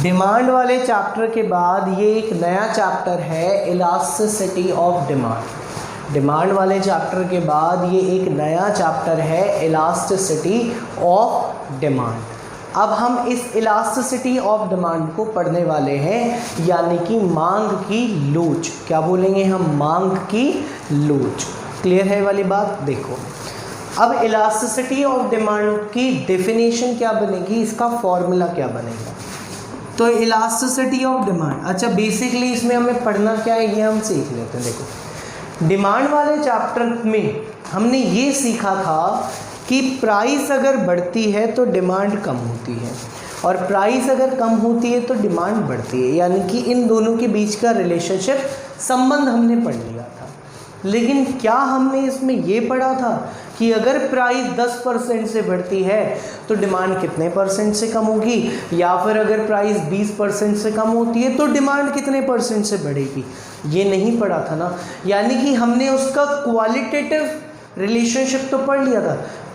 Demand वाले chapter के बाद ये एक नया चैप्टर है इलास्टिसिटी ऑफ डिमांड। डिमांड वाले चैप्टर के बाद ये एक नया चैप्टर है इलास्टिसिटी ऑफ डिमांड। अब हम इस इलास्टिसिटी ऑफ डिमांड को पढ़ने वाले हैं, यानी कि मांग की लोच। क्या बोलेंगे हम? मांग की लोच। क्लियर है वाली बात? देखो अब इलास्टिसिटी ऑफ डिमांड की डेफिनेशन क्या बनेगी, इसका फॉर्मूला क्या बनेगा। तो इलास्टिसिटी ऑफ डिमांड, अच्छा बेसिकली इसमें हमें पढ़ना क्या है ये हम सीख लेते हैं। देखो डिमांड वाले चैप्टर में हमने ये सीखा था कि प्राइस अगर बढ़ती है तो डिमांड कम होती है, और प्राइस अगर कम होती है तो डिमांड बढ़ती है, यानी कि इन दोनों के बीच का रिलेशनशिप संबंध हमने पढ़ लिया था। लेकिन क्या हमने इसमें ये पढ़ा था कि अगर प्राइस 10% से बढ़ती है तो डिमांड कितने परसेंट से कम होगी, या फिर अगर प्राइस 20% से कम होती है तो डिमांड कितने परसेंट से बढ़ेगी? ये नहीं पढ़ा था ना। यानी कि हमने उसका क्वालिटेटिव रिलेशनशिप तो पढ़ लिया था,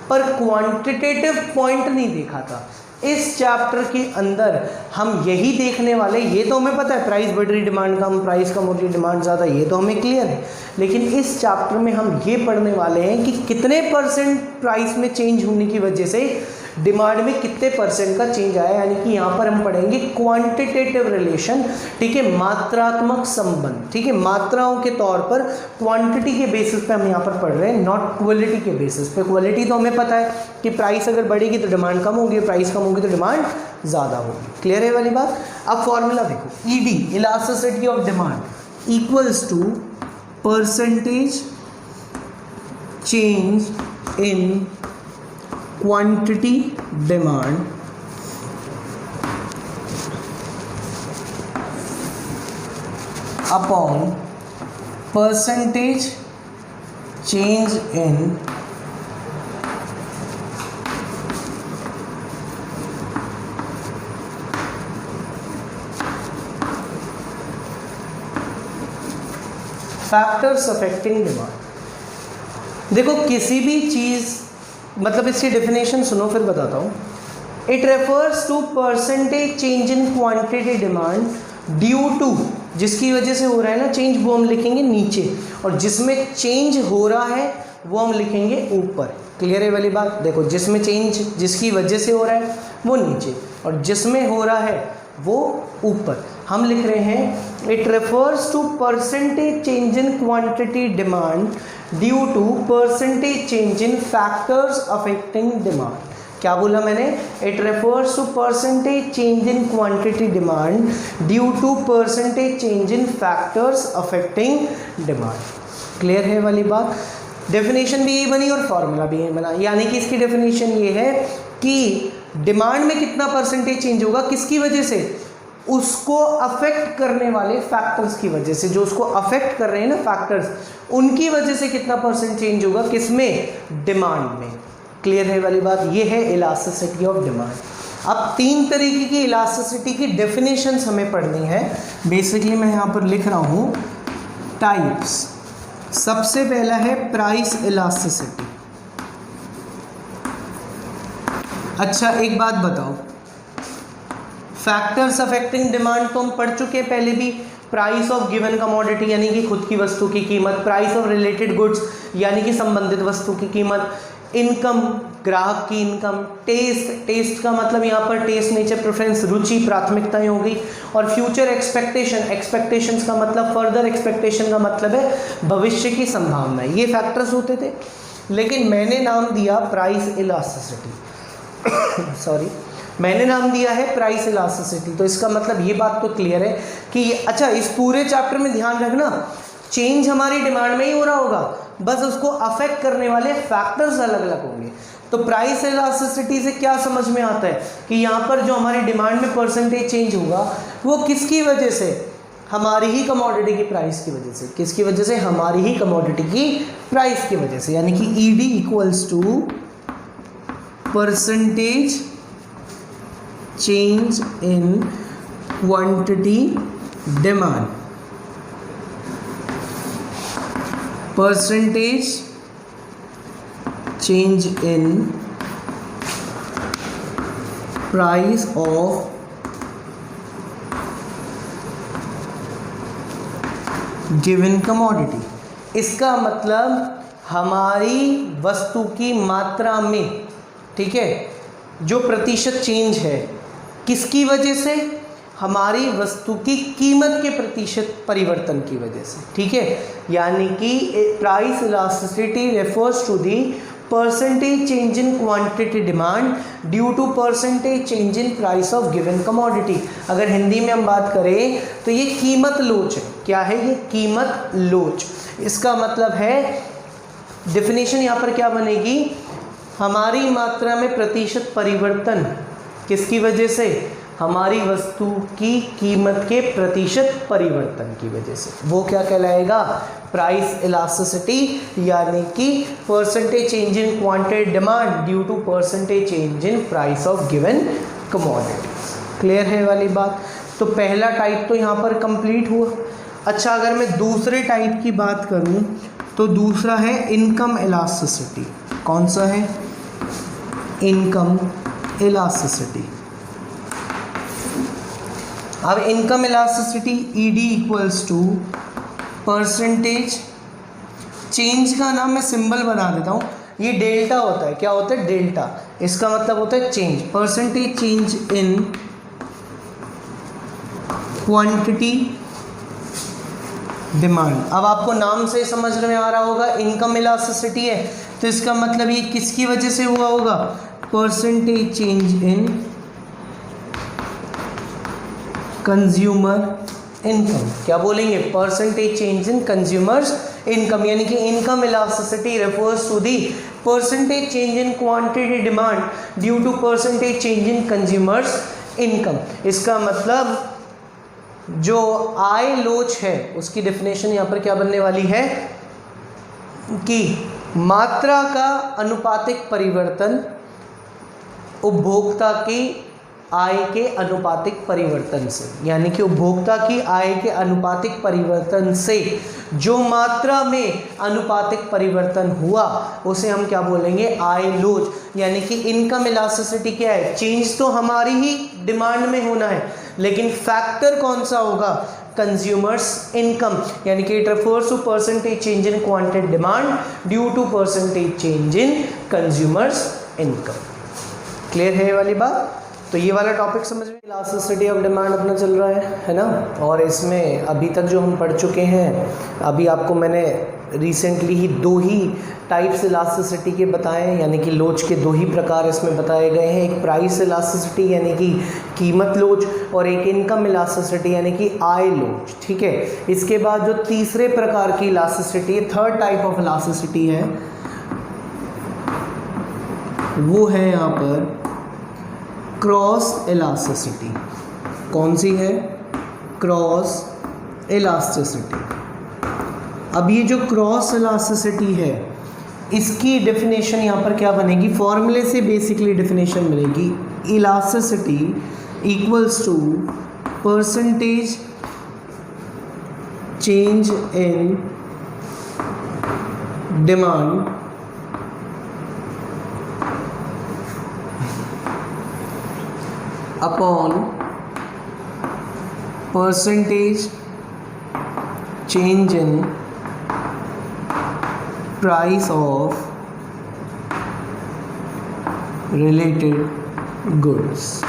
पर क्वांटिटेटिव पॉइंट नहीं देखा था। इस चैप्टर के अंदर हम यही देखने वाले, ये तो हमें पता है प्राइस बढ़ रही डिमांड कम, प्राइस कम हो रही डिमांड ज़्यादा, ये तो हमें क्लियर है। लेकिन इस चैप्टर में हम ये पढ़ने वाले हैं कि कितने परसेंट प्राइस में चेंज होने की वजह से डिमांड में कितने परसेंट का चेंज आया, यानी कि यहाँ पर हम पढ़ेंगे क्वांटिटेटिव रिलेशन। ठीक है, मात्रात्मक संबंध। ठीक है, मात्राओं के तौर पर क्वांटिटी के बेसिस पे हम यहाँ पर पढ़ रहे हैं, नॉट क्वालिटी के बेसिस पे। क्वालिटी तो हमें पता है कि प्राइस अगर बढ़ेगी तो डिमांड कम होगी, प्राइस कम होगी तो डिमांड ज़्यादा होगी। क्लियर है वाली बात? अब फॉर्मूला देखो, ED elasticity of demand equals to percentage change in quantity demand upon percentage change in factors affecting demand. देखो किसी भी चीज़, मतलब इसकी डेफिनेशन सुनो फिर बताता हूँ। It refers to percentage change in quantity demand due to, जिसकी वजह से हो रहा है ना चेंज, वो हम लिखेंगे नीचे, और जिसमें चेंज हो रहा है वो हम लिखेंगे ऊपर। क्लियर है वाली बात? देखो जिसमें चेंज जिसकी वजह से हो रहा है वो नीचे, और जिसमें हो रहा है वो ऊपर। हम लिख रहे हैं it refers to percentage change in quantity demand due to percentage change in factors affecting demand. क्या बोला मैंने? It refers to percentage change in quantity demand due to percentage change in factors affecting demand. Clear है वाली बात? Definition भी यही बनी और फॉर्मूला भी यही बना। यानी कि इसकी डेफिनेशन ये है कि डिमांड में कितना परसेंटेज चेंज होगा, किसकी वजह से? उसको अफेक्ट करने वाले फैक्टर्स की वजह से। जो उसको अफेक्ट कर रहे हैं ना फैक्टर्स, उनकी वजह से कितना परसेंट चेंज होगा, किसमें? डिमांड में। क्लियर है वाली बात? ये है इलास्टिसिटी ऑफ डिमांड। अब तीन तरीके की इलास्टिसिटी की डेफिनेशंस हमें पढ़नी है। बेसिकली मैं यहाँ पर लिख रहा हूँ टाइप्स। सबसे पहला है प्राइस इलास्टिसिटी। अच्छा एक बात बताओ, फैक्टर्स अफेक्टिंग डिमांड तो हम पढ़ चुके हैं पहले भी। प्राइस ऑफ गिवन कमोडिटी यानी कि खुद की वस्तु की कीमत, प्राइस ऑफ रिलेटेड गुड्स यानी कि संबंधित वस्तु की कीमत, इनकम ग्राहक की इनकम, टेस्ट का मतलब यहाँ पर टेस्ट, नेचर, प्रेफरेंस, रुचि, प्राथमिकताएं होगी, और फ्यूचर एक्सपेक्टेशंस का मतलब, फर्दर एक्सपेक्टेशन का मतलब है भविष्य की संभावनाएं। ये फैक्टर्स होते थे, लेकिन मैंने नाम दिया प्राइस इलास्टिसिटी सॉरी, मैंने नाम दिया है प्राइस इलास्टिसिटी। तो इसका मतलब ये बात तो क्लियर है कि अच्छा इस पूरे चैप्टर में ध्यान रखना, चेंज हमारी डिमांड में ही हो रहा होगा, बस उसको अफेक्ट करने वाले फैक्टर्स अलग अलग होंगे। तो प्राइस इलास्टिसिटी से क्या समझ में आता है कि यहाँ पर जो हमारी डिमांड में परसेंटेज चेंज होगा वो किसकी वजह से? हमारी ही कमोडिटी की प्राइस की वजह से। किसकी वजह से? हमारी ही कमोडिटी की प्राइस की वजह से। यानी कि ED equals to percentage change in quantity demand, percentage change in price of given commodity, इसका मतलब हमारी वस्तु की मात्रा में, ठीक है, जो प्रतिशत चेंज है किसकी वजह से, हमारी वस्तु की कीमत के प्रतिशत परिवर्तन की वजह से, ठीक है। यानी कि price elasticity refers to the percentage change in quantity demand due to percentage change in price of given commodity. अगर हिंदी में हम बात करें तो ये कीमत लोच है। क्या है ये? कीमत लोच। इसका मतलब है, डेफिनेशन यहाँ पर क्या बनेगी, हमारी मात्रा में प्रतिशत परिवर्तन किसकी वजह से, हमारी वस्तु की कीमत के प्रतिशत परिवर्तन की वजह से, वो क्या कहलाएगा, प्राइस इलास्टिसिटी, यानी कि percentage change in quantity demand due to percentage change in price of given commodities. Clear है वाली बात? तो पहला टाइप तो यहाँ पर कंप्लीट हुआ। अच्छा, अगर मैं दूसरे टाइप की बात करूँ तो दूसरा है इनकम इलास्टिसिटी। कौन सा है? Income elasticity. अब income elasticity ED equals to percentage change का नाम मैं सिंबल बना देता हूँ, ये डेल्टा होता है। क्या होता है? डेल्टा। इसका मतलब होता है change, percentage change in quantity demand. अब आपको नाम से समझ में आ रहा होगा इनकम इलास्टिसिटी है, तो इसका मतलब ये किसकी वजह से हुआ होगा, percentage change in consumer income. क्या बोलेंगे? Percentage change in consumers income, यानी कि income elasticity refers to the percentage change in quantity demand due to percentage change in consumers income. इसका मतलब जो आय लोच है उसकी डेफिनेशन यहाँ पर क्या बनने वाली है कि मात्रा का अनुपातिक परिवर्तन उपभोक्ता की आय के अनुपातिक परिवर्तन से, यानी कि उपभोक्ता की आय के अनुपातिक परिवर्तन से जो मात्रा में अनुपातिक परिवर्तन हुआ उसे हम क्या बोलेंगे, आय लोच। यानी कि इनकम इलास्टिसिटी क्या है, चेंज तो हमारी ही डिमांड में होना है, लेकिन फैक्टर कौन सा होगा, कंज्यूमर्स इनकम, यानी कि it refers to percentage change in quantity demand due to percentage change in consumers income. Clear है ये वाली बात? तो ये वाला टॉपिक समझ में, इलास्टिसिटी ऑफ डिमांड अपना चल रहा है ना। और इसमें अभी तक जो हम पढ़ चुके हैं, अभी आपको मैंने रिसेंटली ही 2 ही टाइप्स इलास्टिसिटी के बताए हैं, यानी कि लोच के 2 ही प्रकार इसमें बताए गए हैं। एक प्राइस इलास्टिसिटी यानी कि कीमत लोच, और एक इनकम इलास्टिसिटी यानी कि आय लोच, ठीक है। इसके बाद जो तीसरे प्रकार की elasticity, third type of elasticity है, वो है यहाँ पर क्रॉस इलास्टिसिटी। कौन सी है? Cross elasticity. अब ये जो क्रॉस इलास्टिसिटी है इसकी डेफिनेशन यहाँ पर क्या बनेगी, फॉर्मूले से बेसिकली डेफिनेशन मिलेगी, elasticity equals to percentage change in demand upon percentage change in price of related goods.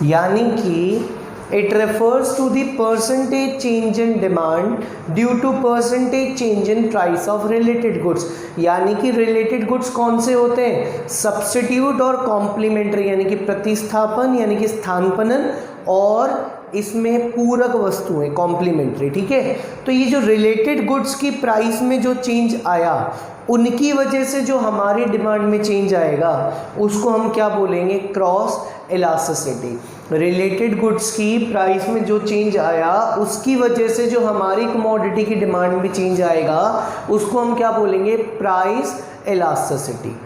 यानी कि it refers to the percentage change in demand due to percentage change in price of related goods. यानी कि related goods कौन से होते हैं, substitute और complementary, यानी कि प्रतिस्थापन यानी कि स्थानापन्न, और इसमें पूरक वस्तुएं कॉम्प्लीमेंट्री, ठीक है। तो ये जो रिलेटेड गुड्स की प्राइस में जो चेंज आया उनकी वजह से जो हमारी डिमांड में चेंज आएगा उसको हम क्या बोलेंगे, क्रॉस इलास्टिसिटी। रिलेटेड गुड्स की प्राइस में जो चेंज आया उसकी वजह से जो हमारी कमोडिटी की डिमांड में चेंज आएगा उसको हम क्या बोलेंगे, प्राइस इलास्टिसिटी।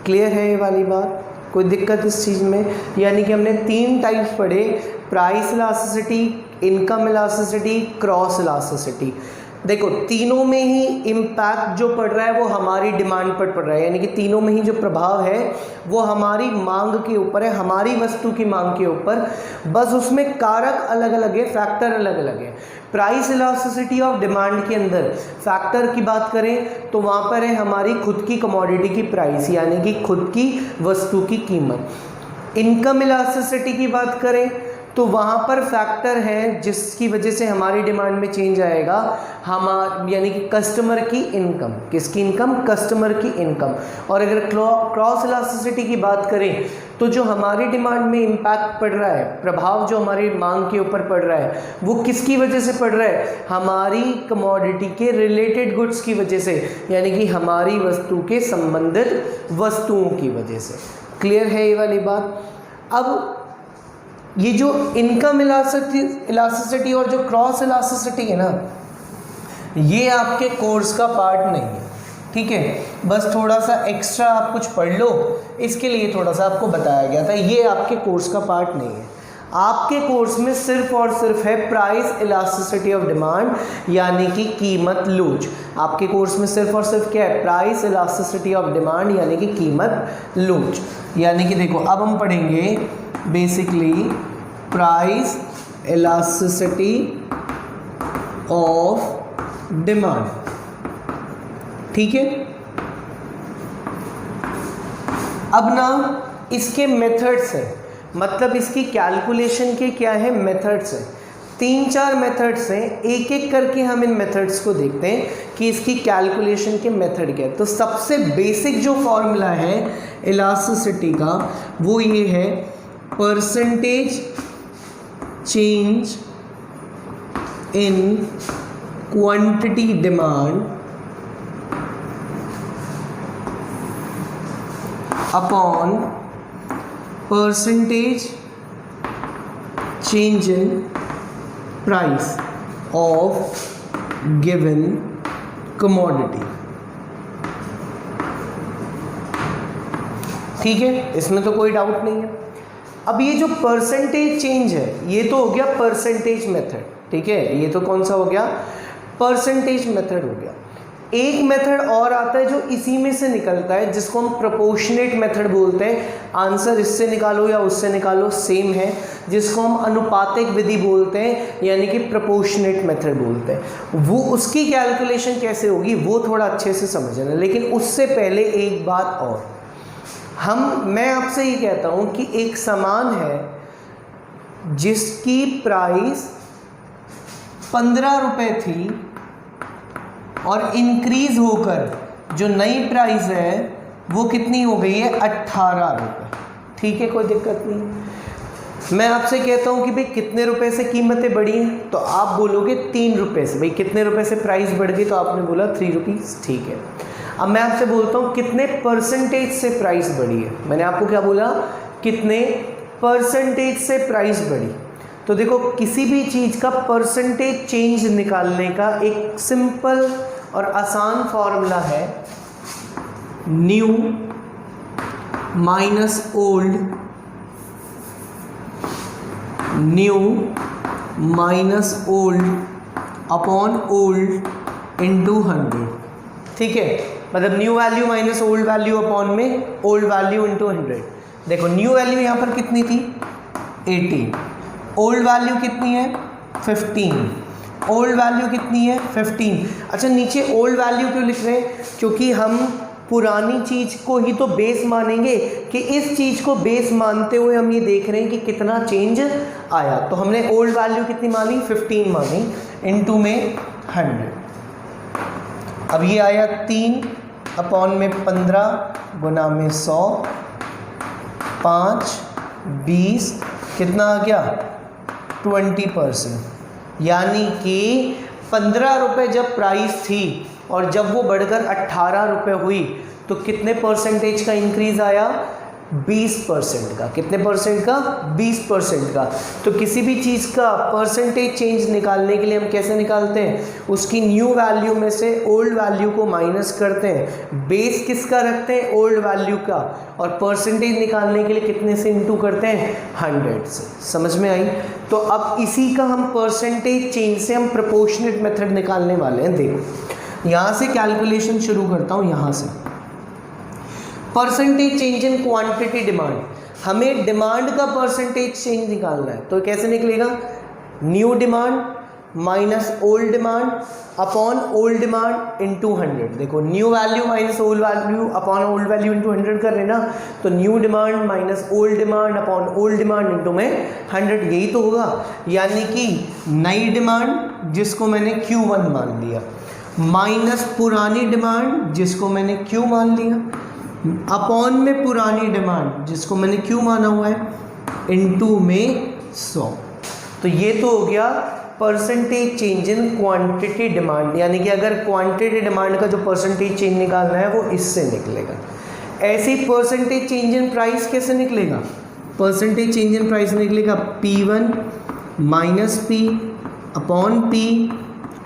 क्लियर है ये वाली बात? कोई दिक्कत इस चीज़ में? यानी कि हमने 3 टाइप्स पढ़े, price elasticity, income elasticity, cross elasticity. देखो तीनों में ही इम्पैक्ट जो पड़ रहा है वो हमारी डिमांड पर पड़ रहा है, यानी कि तीनों में ही जो प्रभाव है वो हमारी मांग के ऊपर है, हमारी वस्तु की मांग के ऊपर, बस उसमें कारक अलग अलग है, फैक्टर अलग अलग है। प्राइस इलास्टिसिटी ऑफ डिमांड के अंदर फैक्टर की बात करें तो वहाँ पर है हमारी खुद की कमोडिटी की प्राइस, यानी कि खुद की वस्तु की कीमत। इनकम इलास्टिसिटी की बात करें तो वहाँ पर फैक्टर है जिसकी वजह से हमारी डिमांड में चेंज आएगा, यानी कि कस्टमर की इनकम। किसकी इनकम? कस्टमर की इनकम। और अगर क्रॉस इलास्टिसिटी की बात करें तो जो हमारी डिमांड में इम्पैक्ट पड़ रहा है, प्रभाव जो हमारी मांग के ऊपर पड़ रहा है, वो किसकी वजह से पड़ रहा है? हमारी कमोडिटी के रिलेटेड गुड्स की वजह से, यानी कि हमारी वस्तु के संबंधित वस्तुओं की वजह से। क्लियर है ये वाली बात? अब ये जो इनकम इलास्टिसिटी और जो क्रॉस इलास्टिसिटी है ना, ये आपके कोर्स का पार्ट नहीं है, ठीक है? बस थोड़ा सा एक्स्ट्रा आप कुछ पढ़ लो, इसके लिए थोड़ा सा आपको बताया गया था। ये आपके कोर्स का पार्ट नहीं है। आपके कोर्स में सिर्फ और सिर्फ है प्राइस इलास्टिसिटी ऑफ डिमांड, यानी कि कीमत लोच। आपके कोर्स में सिर्फ और सिर्फ क्या है? प्राइस इलास्टिसिटी ऑफ डिमांड, यानी कि कीमत लोच। यानी कि देखो अब हम पढ़ेंगे basically price elasticity of demand, ठीक है? अब ना इसके मेथड्स हैं, मतलब इसकी कैलकुलेशन के क्या है? मेथड्स हैं। 3-4 मेथड्स हैं, एक एक करके हम इन मेथड्स को देखते हैं कि इसकी कैलकुलेशन के मेथड क्या है। तो सबसे बेसिक जो फॉर्मूला है इलास्टिसिटी का वो ये है, percentage change in quantity demand upon percentage change in price of given commodity. ठीक है, इसमें तो कोई डाउट नहीं है। अब ये जो परसेंटेज चेंज है ये तो हो गया परसेंटेज मेथड, ठीक है? ये तो कौन सा हो गया? परसेंटेज मेथड हो गया। एक मेथड और आता है जो इसी में से निकलता है, जिसको हम प्रोपोर्शनेट मेथड बोलते हैं। आंसर इससे निकालो या उससे निकालो सेम है, जिसको हम अनुपातिक विधि बोलते हैं, यानी कि प्रोपोर्शनेट मेथड बोलते हैं। वो उसकी कैलकुलेशन कैसे होगी वो थोड़ा अच्छे से समझना। लेकिन उससे पहले एक बात और, मैं आपसे ये कहता हूँ कि एक सामान है जिसकी प्राइस 15 रुपये थी और इंक्रीज होकर जो नई प्राइस है वो कितनी हो गई है? 18 रुपये। ठीक है, कोई दिक्कत नहीं। मैं आपसे कहता हूँ कि भाई कितने रुपए से कीमतें बढ़ी हैं, तो आप बोलोगे 3 रुपये से। भाई कितने रुपए से प्राइस बढ़ गई? तो आपने बोला 3 रुपीज़, ठीक है। अब मैं आपसे बोलता हूँ कितने परसेंटेज से प्राइस बढ़ी है। मैंने आपको क्या बोला? कितने परसेंटेज से प्राइस बढ़ी। तो देखो किसी भी चीज़ का परसेंटेज चेंज निकालने का एक सिंपल और आसान फॉर्मूला है, new minus old, new minus old upon old into 100। ठीक है, मतलब new value minus old value upon में ओल्ड वैल्यू इनटू 100। देखो न्यू वैल्यू यहाँ पर कितनी थी? 18। ओल्ड वैल्यू कितनी है? 15। ओल्ड वैल्यू कितनी है? 15। अच्छा, नीचे ओल्ड वैल्यू क्यों लिख रहे हैं? क्योंकि हम पुरानी चीज़ को ही तो बेस मानेंगे, कि इस चीज़ को बेस मानते हुए हम ये देख रहे हैं कि कितना चेंज आया। तो हमने ओल्ड वैल्यू कितनी मानी? 15 मानी, इनटू में 100। अब ये आया 3 अपॉन में 15 गुना में 100, 5, 20, कितना आ गया? 20%। यानी कि 15 रुपये जब प्राइस थी और जब वो बढ़कर 18 रुपये हुई तो कितने परसेंटेज का इंक्रीज़ आया? 20% का। कितने परसेंट का? 20% का। तो किसी भी चीज़ का परसेंटेज चेंज निकालने के लिए हम कैसे निकालते हैं? उसकी न्यू वैल्यू में से ओल्ड वैल्यू को माइनस करते हैं, बेस किसका रखते हैं? ओल्ड वैल्यू का, और परसेंटेज निकालने के लिए कितने से इंटू करते हैं? 100 से। समझ में आई? तो अब इसी का हम परसेंटेज चेंज से हम प्रोपोर्शनेट मेथड निकालने वाले हैं। देखो यहाँ से कैलकुलेशन शुरू करता हूँ। यहाँ से percentage change in quantity demand, हमें डिमांड का परसेंटेज चेंज निकालना है। तो कैसे निकलेगा? New demand minus old demand upon old demand into 100। देखो new value minus old value upon old value into 100 कर रहे ना, तो new demand minus old demand upon old demand into में 100, यही तो होगा। यानी कि नई डिमांड जिसको मैंने Q1 मान लिया माइनस पुरानी डिमांड जिसको मैंने Q मान लिया अपॉन में पुरानी डिमांड जिसको मैंने Q माना हुआ है इनटू में 100। तो ये तो हो गया percentage change in quantity demand, यानी कि अगर क्वांटिटी डिमांड का जो परसेंटेज चेंज निकालना है वो इससे निकलेगा। ऐसे ही परसेंटेज चेंज इन प्राइस कैसे निकलेगा? परसेंटेज चेंज इन प्राइस निकलेगा P1 minus P upon P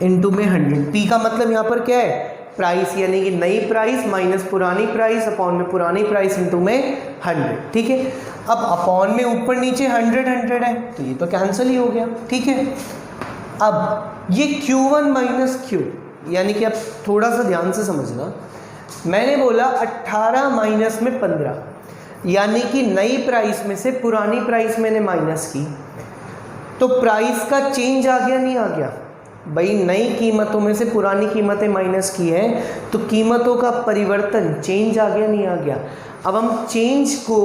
into में 100। P का मतलब यहाँ पर क्या है? प्राइस, यानी कि नई प्राइस माइनस पुरानी प्राइस अपॉन में पुरानी प्राइस इंटू में 100। ठीक है, अब अपॉन में ऊपर नीचे 100 है तो ये तो कैंसिल ही हो गया। ठीक है, अब ये Q1 माइनस Q, यानी कि अब थोड़ा सा ध्यान से समझना, मैंने बोला 18 माइनस में 15, यानी कि नई प्राइस में से पुरानी प्राइस मैंने माइनस की, तो प्राइस का चेंज आ गया नहीं आ गया? भाई नई कीमतों में से पुरानी कीमतें माइनस की हैं तो कीमतों का परिवर्तन चेंज आ गया नहीं आ गया? अब हम चेंज को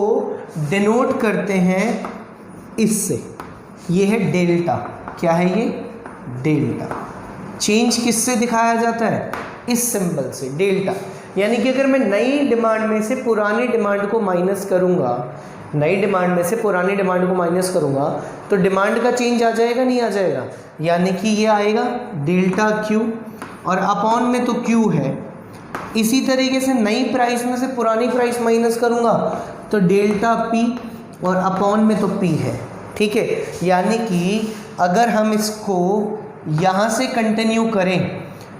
डिनोट करते हैं इससे, ये है डेल्टा। क्या है ये? डेल्टा। चेंज किससे दिखाया जाता है? इस सिंबल से, डेल्टा। यानी कि अगर मैं नई डिमांड में से पुरानी डिमांड को माइनस करूंगा, नई डिमांड में से पुरानी डिमांड को माइनस करूंगा तो डिमांड का चेंज आ जाएगा नहीं आ जाएगा? यानी कि ये आएगा डेल्टा Q, और अपॉन में तो Q है। इसी तरीके से नई प्राइस में से पुरानी प्राइस माइनस करूंगा तो डेल्टा P, और अपॉन में तो P है। ठीक है, यानी कि अगर हम इसको यहाँ से कंटिन्यू करें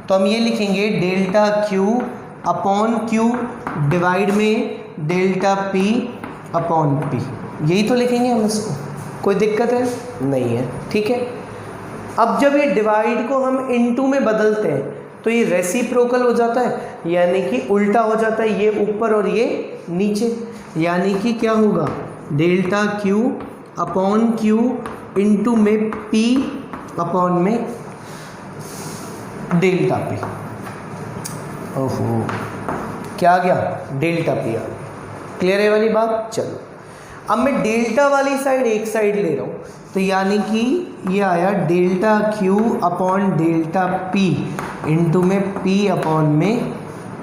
तो हम ये लिखेंगे delta Q upon Q divide में डेल्टा P अपॉन P, यही तो लिखेंगे हम इसको। कोई दिक्कत है? नहीं है। ठीक है, अब जब ये डिवाइड को हम इनटू में बदलते हैं तो ये रेसिप्रोकल हो जाता है, यानी कि उल्टा हो जाता है, ये ऊपर और ये नीचे। यानी कि क्या होगा? Delta Q upon Q into में P अपॉन में डेल्टा P। ओहो, क्या आ गया? डेल्टा P आ गया। क्लियर है वाली बात? चलो अब मैं डेल्टा वाली साइड एक साइड ले रहा हूँ, तो यानी कि ये आया delta Q upon delta P into में P अपॉन में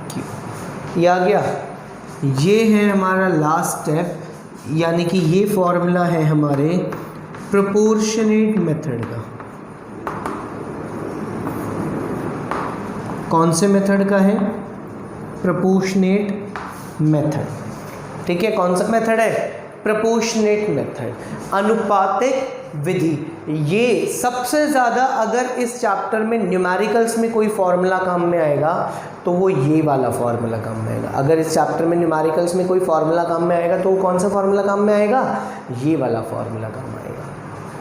Q, ये आ गया। ये है हमारा लास्ट स्टेप, यानी कि ये फॉर्मूला है हमारे प्रोपोर्शनेट मेथड का। कौन से मेथड का है? Proportionate method. ठीक है, कौन सा मेथड है? प्रोपोर्शनेट मेथड, अनुपातिक विधि। ये सबसे ज़्यादा अगर इस चैप्टर में न्यूमेरिकल्स में कोई फॉर्मूला काम में आएगा तो वो ये वाला फॉर्मूला काम में आएगा। अगर इस चैप्टर में न्यूमेरिकल्स में कोई फॉर्मूला काम में आएगा तो वो कौन सा फॉर्मूला काम में आएगा? ये वाला फॉर्मूला काम आएगा।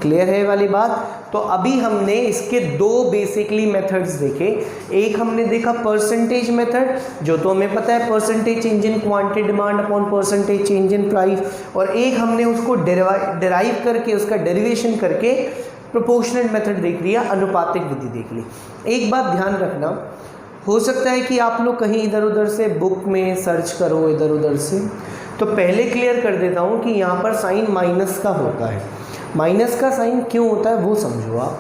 क्लियर है वाली बात? तो अभी हमने इसके दो बेसिकली मेथड्स देखे। एक हमने देखा परसेंटेज मेथड, जो तो हमें पता है percentage change in quantity demand upon percentage change in price, और एक हमने उसको डिराइव करके उसका डेरिवेशन करके प्रोपोर्शनेट मेथड देख लिया, अनुपातिक विधि देख ली। एक बात ध्यान रखना, हो सकता है कि आप लोग कहीं इधर उधर से बुक में सर्च करो इधर उधर से, तो पहले क्लियर कर देता हूँ कि यहाँ पर साइन माइनस का होता है। माइनस का साइन क्यों होता है वो समझो आप।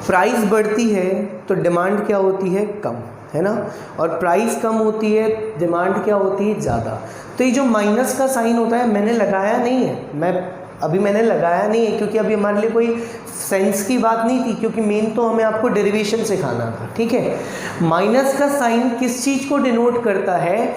प्राइस बढ़ती है तो डिमांड क्या होती है? कम, है ना, और प्राइस कम होती है, डिमांड क्या होती है? ज़्यादा। तो ये जो माइनस का साइन होता है मैंने लगाया नहीं है, मैंने लगाया नहीं है क्योंकि अभी हमारे लिए कोई सेंस की बात नहीं थी, क्योंकि मेन तो हमें आपको डेरिवेशन सिखाना था। ठीक है, माइनस का साइन किस चीज़ को डिनोट करता है?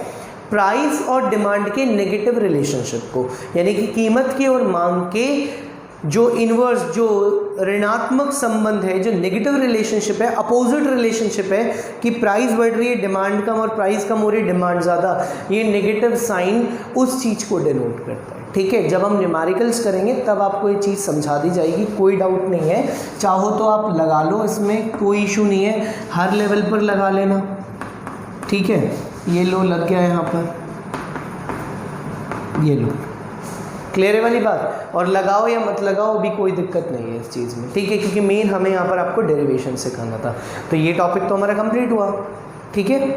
प्राइस और डिमांड के नेगेटिव रिलेशनशिप को, यानी कि कीमत के और मांग के जो इन्वर्स, जो ऋणात्मक संबंध है, जो नेगेटिव रिलेशनशिप है, अपोजिट रिलेशनशिप है कि प्राइस बढ़ रही है, डिमांड कम, और प्राइस कम हो रही है, डिमांड ज़्यादा, ये नेगेटिव साइन उस चीज़ को डिनोट करता है। ठीक है, जब हम न्यूमेरिकल्स करेंगे तब आपको ये चीज़ समझा दी जाएगी, कोई डाउट नहीं है। चाहो तो आप लगा लो, इसमें कोई इशू नहीं है, हर लेवल पर लगा लेना। ठीक है, ये लो लग गया यहाँ पर, ये लो, क्लियर है वाली बात। और लगाओ या मत लगाओ भी कोई दिक्कत नहीं है इस चीज़ में, ठीक है, क्योंकि मेन हमें यहाँ पर आपको डेरिवेशन सिखाना था। तो ये टॉपिक तो हमारा कंप्लीट हुआ। ठीक है।